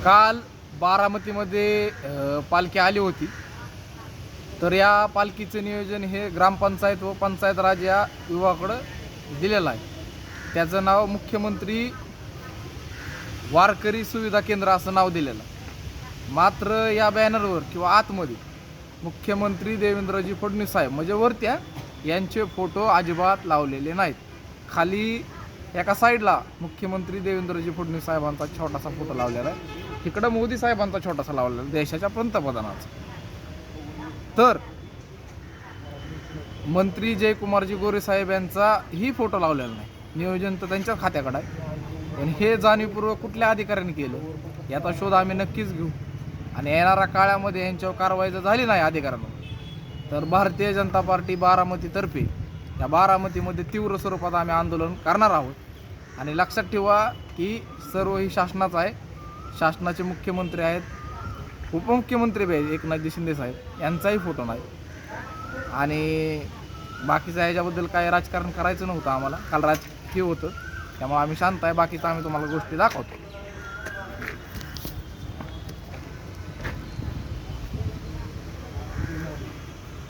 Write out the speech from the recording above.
काल बारामतीमध्ये पालखी आली होती. तर या पालखीचं नियोजन हे ग्रामपंचायत व पंचायत राज या विभागाकडं दिलेलं आहे. त्याचं नाव मुख्यमंत्री वारकरी सुविधा केंद्र असं नाव दिलेलं आहे. मात्र या बॅनरवर किंवा आतमध्ये मुख्यमंत्री देवेंद्रजी फडणवीस साहेब म्हणजे वरत्या यांचे फोटो अजिबात लावलेले नाहीत. खाली एका साईडला मुख्यमंत्री देवेंद्रजी फडणवीस साहेबांचा छोटासा फोटो लावलेला आहे. इकडं मोदी साहेबांचा छोटासा लावलेला देशाच्या पंतप्रधानाचा. तर मंत्री जयकुमारजी गोरे साहेब यांचा ही फोटो लावलेला नाही. नियोजन तर त्यांच्या खात्याकडे आहे, पण हे जाणीवपूर्वक कुठल्या अधिकाऱ्यांनी केलं याचा शोध आम्ही नक्कीच घेऊ. आणि येणाऱ्या काळामध्ये यांच्यावर कारवाई जर झाली नाही अधिकाऱ्यांवर तर भारतीय जनता पार्टी बारामतीतर्फे या बारामतीमध्ये तीव्र स्वरूपात आम्ही आंदोलन करणार आहोत. आणि लक्षात ठेवा की सर्व ही शासनाचं आहे. शासनाचे मुख्यमंत्री आहेत, उपमुख्यमंत्री बी आहेत, एकनाथजी शिंदे साहेब यांचाही फोटो नाही. आणि बाकीचं ह्याच्याबद्दल काय राजकारण करायचं नव्हतं आम्हाला. काल राजकीय होतं त्यामुळे आम्ही शांत आहे. बाकीचं आम्ही तुम्हाला गोष्टी दाखवतो.